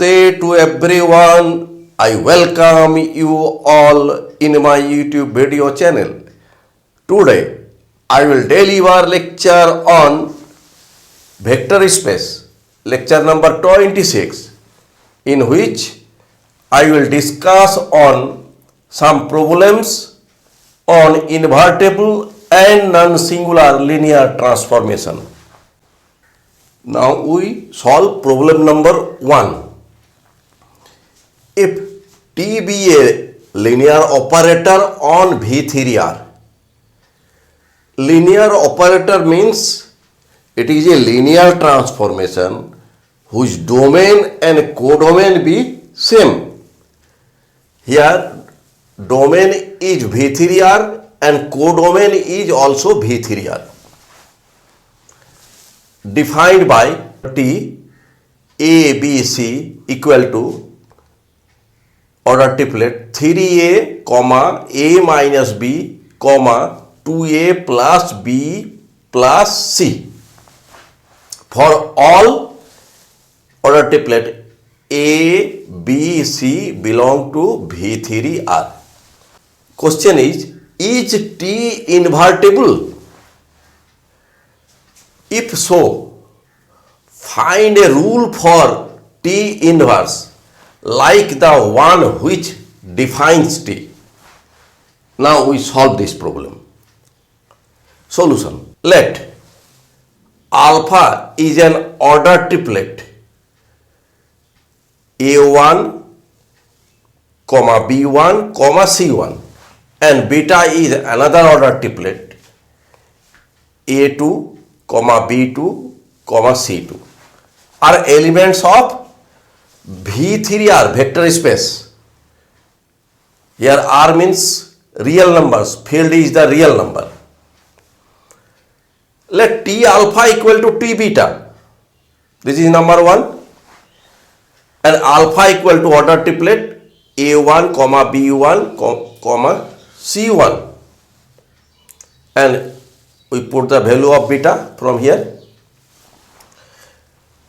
Namaste to everyone. I welcome you all in my YouTube video channel. Today I will deliver lecture on vector space, lecture number 26, in which I will discuss on some problems on invertible and non-singular linear transformation. Now we solve problem number 1. If T be a linear operator on V3R, linear operator means it is a linear transformation whose domain and codomain be same. Here domain is V3R and codomain is also V3R. Defined by T A B C equal to order triplet 3A comma A minus B comma 2A plus B plus C for all order triplet A B C belong to V3R. Question is T invertible? If so, find a rule for T inverse like the one which defines T. Now we solve this problem. Solution. Let alpha is an order triplet A1, B1, C1 and beta is another order triplet A2, B2, C2 are elements of V3R vector space. Here R means real numbers, field is the real number. Let T alpha equal to T beta. This is number 1. And alpha equal to order triplet A1, B1, C1. And we put the value of beta from here.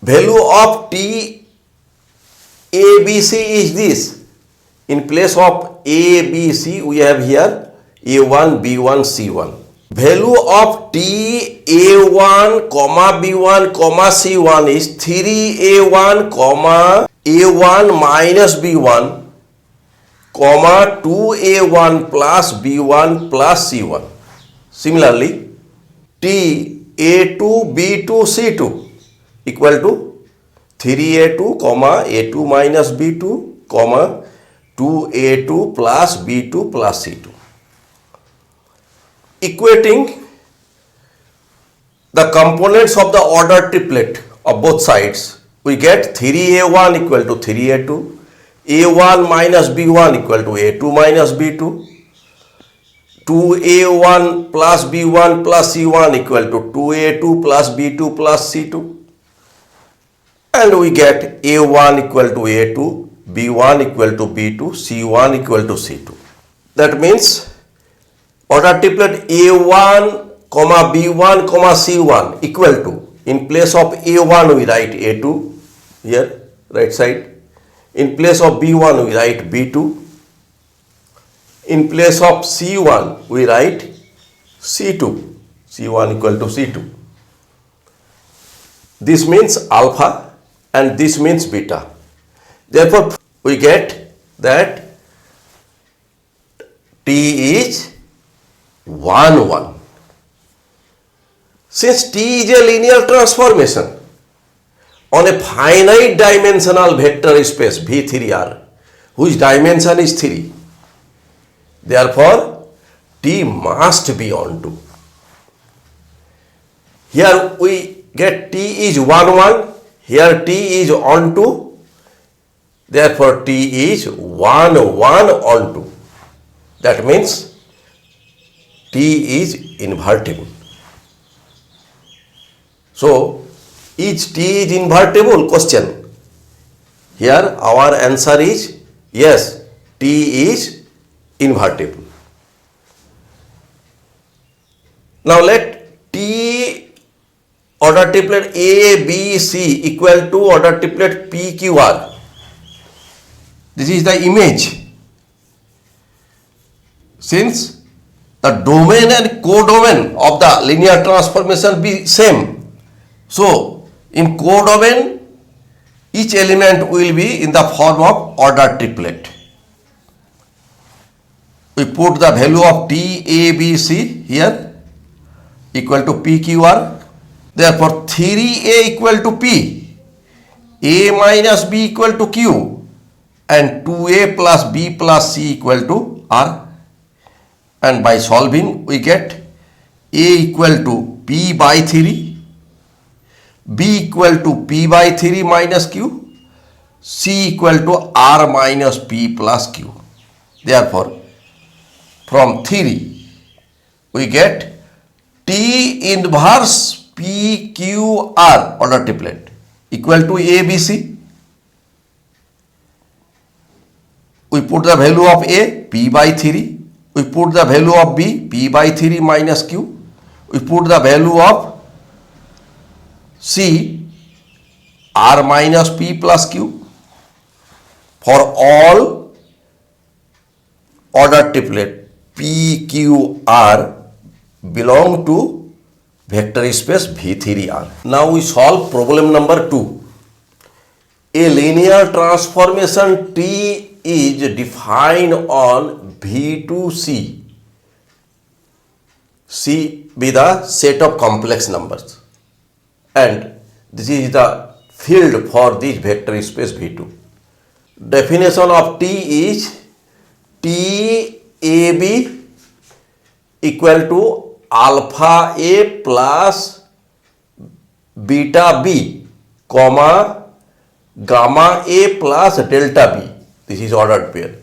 Value of T ABC is this. In place of ABC we have here A1, B1, C1. Value of T A1, B1, C1 is 3A1, A1 minus B1, 2A1 plus B1 plus C1. Similarly, T A2, B2, C2 equal to 3A2, A2 minus B2, 2A2 plus B2 plus C2. Equating the components of the order triplet of both sides, we get 3A1 equal to 3A2, A1 minus B1 equal to A2 minus B2, 2A1 plus B1 plus C1 equal to 2A2 plus B2 plus C2 and we get A1 equal to A2, B1 equal to B2, C1 equal to C2. That means order triplet A1, B1, C1 equal to, in place of A1 we write A2 here right side, in place of B1 we write B2, in place of C1 we write C2, C1 equal to C2. This means alpha and this means beta. Therefore, we get that T is 1, 1. Since T is a linear transformation on a finite dimensional vector space V3R, whose dimension is 3, therefore, T must be onto. Here we get T is 1, 1. Here T is onto. Therefore, T is 1, 1 onto. That means T is invertible. So, is T is invertible? Question. Here our answer is yes, T is invertible. Now let T order triplet A, B, C equal to order triplet P, Q, R. This is the image. Since the domain and codomain of the linear transformation be same, so in codomain each element will be in the form of ordered triplet. We put the value of T, A, B, C here equal to P, Q, R. Therefore, 3A equal to P, A minus B equal to Q, and 2A plus B plus C equal to R. And by solving, we get A equal to P by 3, B equal to P by 3 minus Q, C equal to R minus P plus Q. Therefore, from 3, we get T inverse P Q R order triplet equal to A B C. We put the value of A, P by 3. We put the value of B, P by 3 minus Q. We put the value of C, R minus P plus Q. For all order triplet P, Q, R belong to vector space V3R. Now we solve problem number 2. A linear transformation T is defined on V2C. C be the set of complex numbers, and this is the field for this vector space V2. Definition of T is T AB equal to alpha A plus beta B, comma gamma A plus delta B. This is ordered pair,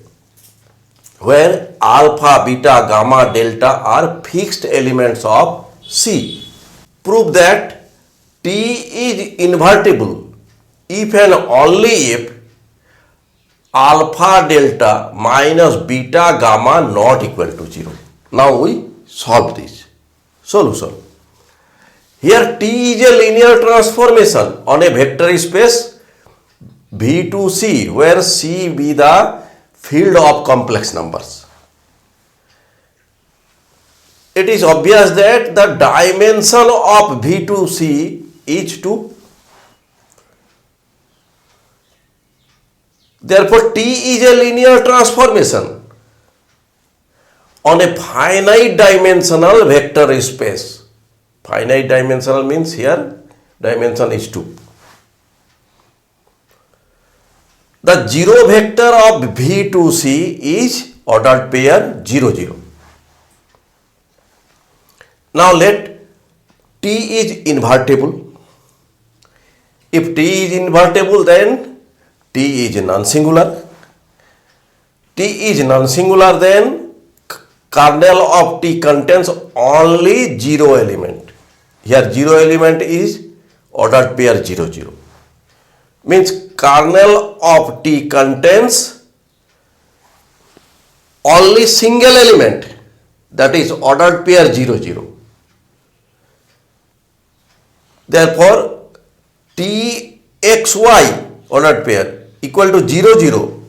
where alpha, beta, gamma, delta are fixed elements of C. Prove that T is invertible if and only if alpha delta minus beta gamma not equal to 0. Now we solve this. Solution. Here T is a linear transformation on a vector space V2C, where C be the field of complex numbers. It is obvious that the dimension of V2C is 2. Therefore, T is a linear transformation on a finite dimensional vector space. Finite dimensional means here dimension is 2. The zero vector of V2C is ordered pair 0, 0. Now let T is invertible. If T is invertible, then T is non-singular. T is non-singular, then kernel of T contains only 0 element. Here 0 element is ordered pair 0, 0. Means kernel of T contains only single element, that is ordered pair 0, 0. Therefore, Txy ordered pair equal to 0, 0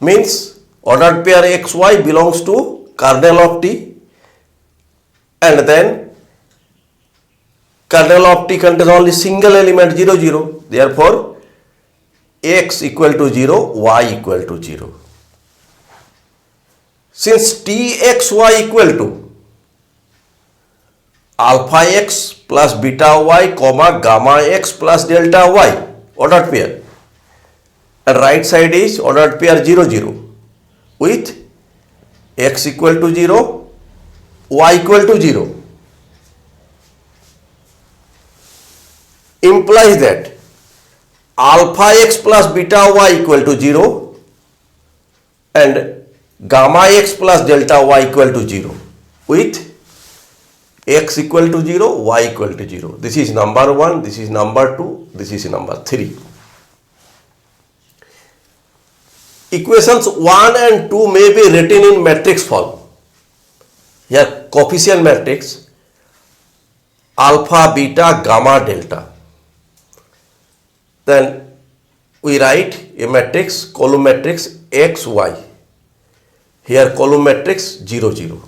means ordered pair xy belongs to kernel of T, and then kernel of T contains only single element 0, 0. Therefore, x equal to 0, y equal to 0. Since Txy equal to alpha x plus beta y, comma gamma x plus delta y ordered pair, and right side is ordered pair 0, 0 with x equal to 0, y equal to 0, implies that alpha x plus beta y equal to 0 and gamma x plus delta y equal to 0 with x equal to 0, y equal to 0. This is number 1, this is number 2, this is number 3. Equations 1 and 2 may be written in matrix form. Here coefficient matrix alpha, beta, gamma, delta. Then we write a matrix, column matrix x, y. Here column matrix 0, 0.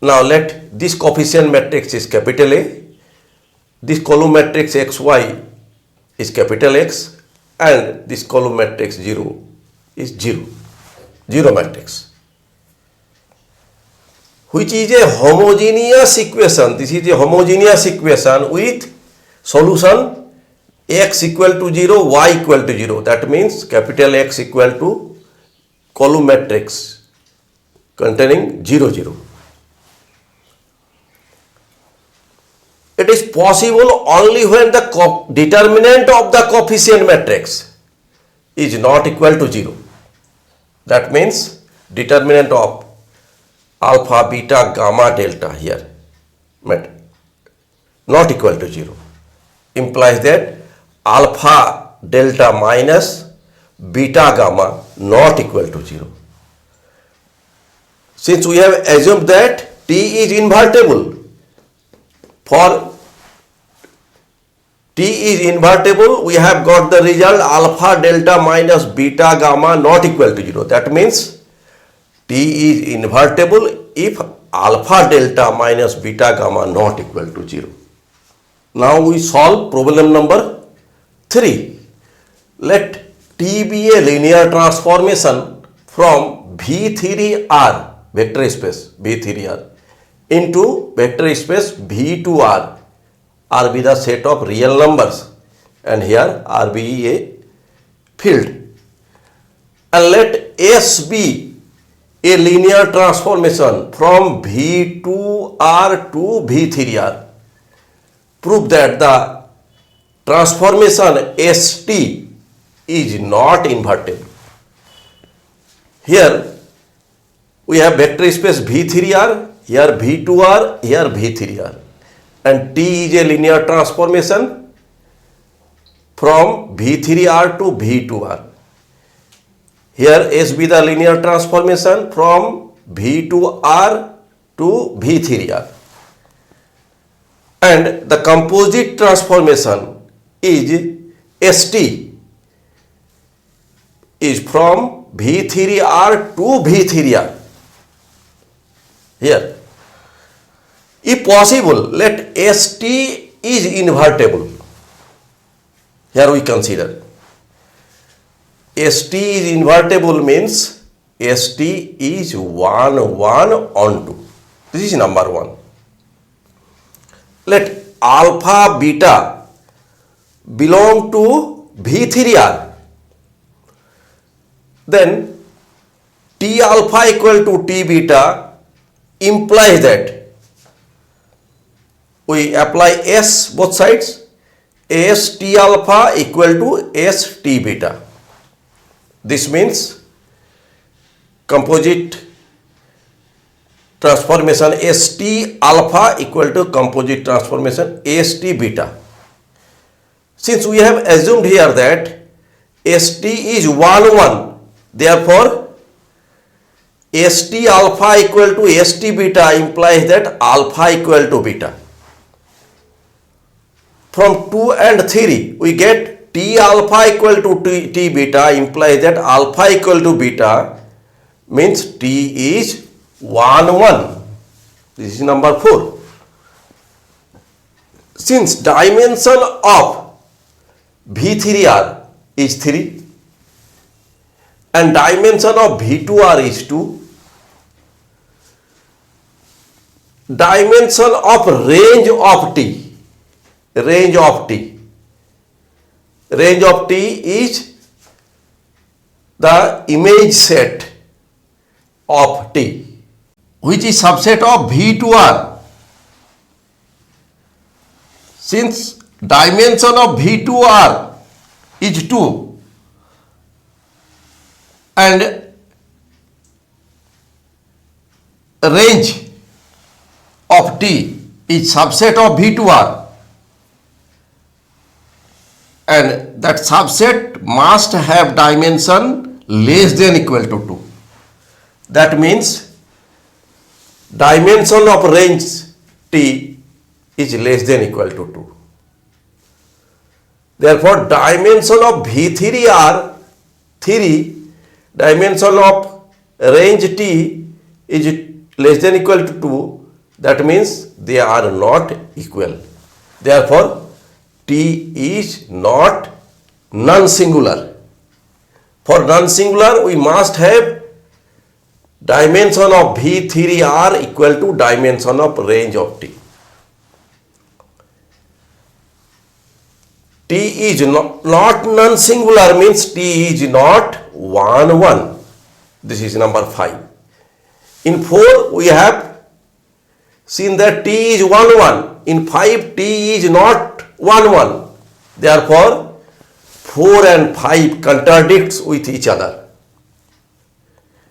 Now let this coefficient matrix is capital A. This column matrix x, y is capital X, and this column matrix 0 is 0. 0 matrix, which is a homogeneous equation. This is a homogeneous equation with solution x equal to 0, y equal to 0. That means capital X equal to column matrix containing 0, 0. It is possible only when the determinant of the coefficient matrix is not equal to 0. That means determinant of alpha, beta, gamma, delta here not equal to 0 implies that alpha, delta minus beta, gamma not equal to 0. Since we have assumed that T is invertible, for T is invertible, we have got the result alpha, delta minus beta, gamma not equal to 0. That means T is invertible if alpha, delta minus beta, gamma not equal to 0. Now we solve problem number 3. Let T be a linear transformation from V3R, vector space V3R, into vector space V2R. R be the set of real numbers, and here R be a field. And let S be a linear transformation from V2R to V3R. Prove that the transformation ST is not invertible. Here we have vector space V3R, here V2R, here V3R, and T is a linear transformation from V3R to V2R. Here S be the linear transformation from V2R to V3R. And the composite transformation is ST is from V3R to V3R. Here, if possible, let ST is invertible. Here we consider ST is invertible means ST is 1, 1 on 2. This is number 1. Let alpha, beta belong to V3R. Then T alpha equal to T beta implies that we apply S both sides, S T alpha equal to S T beta. This means composite transformation ST alpha equal to composite transformation ST beta. Since we have assumed here that ST is 1, 1, therefore ST alpha equal to ST beta implies that alpha equal to beta. From 2 and 3 we get T alpha equal to T beta implies that alpha equal to beta means T is 1, 1. This is number 4. Since dimension of V3R is 3 and dimension of V2R is 2, dimension of range of T is the image set of T, which is subset of V2R. Since dimension of V2R is 2 and range of T is subset of V2R, and that subset must have dimension less than equal to 2. That means dimension of range T is less than equal to 2. Therefore, dimension of V3R 3 dimension of range T is less than equal to 2, that means they are not equal. Therefore, T is not non-singular. For non-singular, we must have dimension of V3R equal to dimension of range of T. T is not non-singular means T is not 1, 1. This is number 5. In 4, we have seen that T is 1, 1. In 5, T is not 1, 1. Therefore, 4 and 5 contradicts with each other.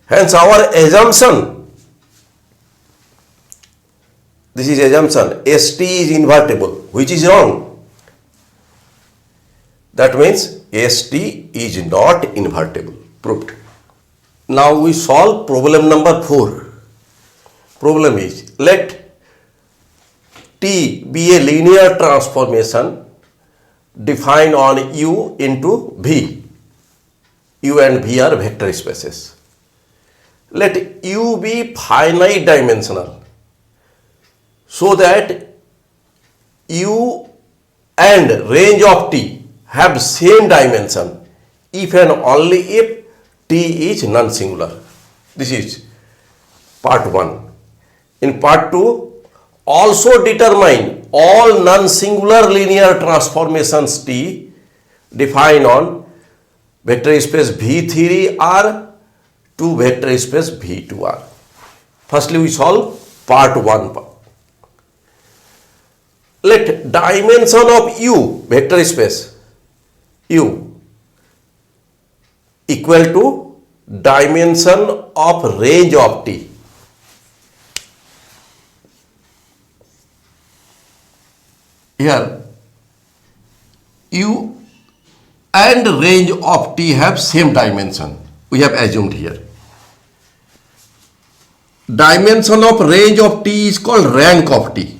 Hence, our assumption, this is assumption, ST is invertible, which is wrong. That means ST is not invertible. Proved. Now we solve problem number 4. Problem is, let T be a linear transformation defined on U into V. U and V are vector spaces. Let U be finite dimensional so that U and range of T have same dimension if and only if T is non-singular. This is part 1. In part 2, also determine all non-singular linear transformations T defined on vector space V3R to vector space V2R. Firstly, we solve part 1. Let dimension of U, vector space U, equal to dimension of range of T. Here, U and range of T have same dimension. We have assumed here. Dimension of range of T is called rank of T.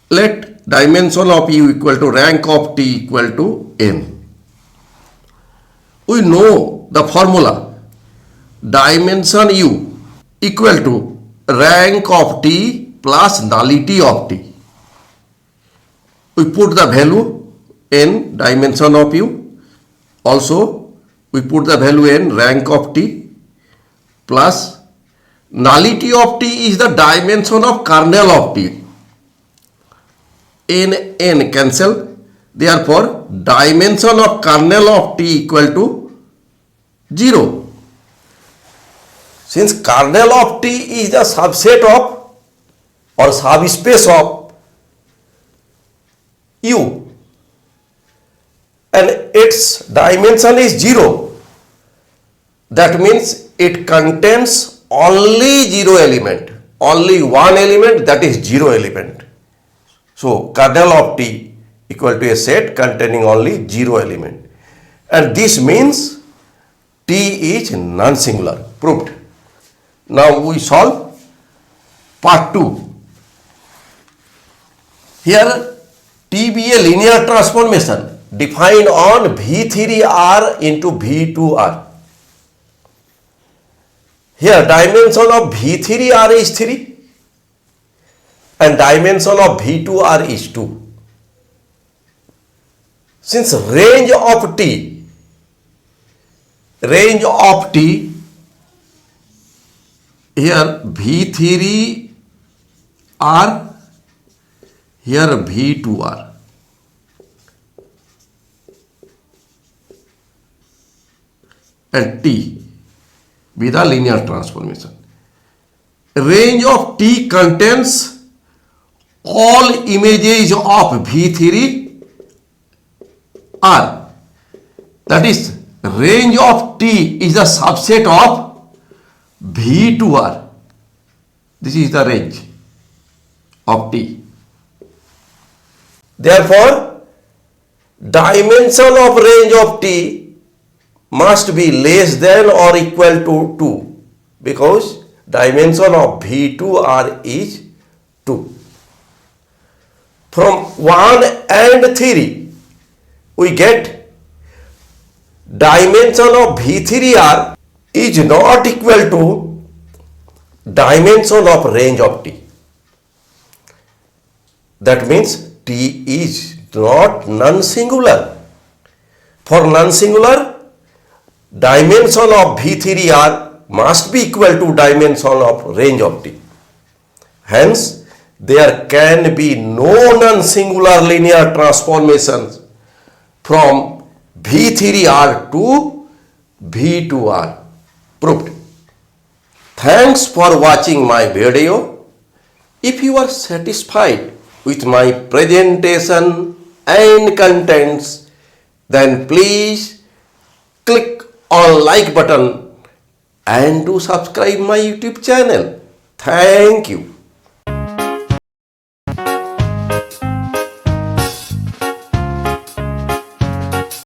Let dimension of U equal to rank of T equal to N. We know the formula. Dimension U equal to rank of T plus nullity of T. We put the value N, dimension of U. Also, we put the value N, rank of T, plus nullity of T is the dimension of kernel of T. N cancel. Therefore, dimension of kernel of T equal to 0. Since kernel of T is the subset of or subspace of U and its dimension is 0, that means it contains only 0 element, only one element, that is 0 element. So, kernel of T equal to a set containing only 0 element, and this means T is non-singular. Proved. Now we solve part 2. Here T be a linear transformation defined on V3R into V2R. Here dimension of V3R is 3 and dimension of V2R is 2. Since range of T here V3R, here V2R. And T be the linear transformation. Range of T contains all images of V3R. That is, range of T is a subset of V2R. This is the range of T. Therefore, dimension of range of T must be less than or equal to 2 because dimension of V2R is 2. From 1 and 3 we get dimension of V3R is not equal to dimension of range of T. That means T is not non-singular. For non-singular, dimension of V3R must be equal to dimension of range of T. Hence, there can be no non-singular linear transformations from V3R to V2R. Proved. Thanks for watching my video. If you are satisfied with my presentation and contents, then please click on like button and do subscribe my YouTube channel. Thank you.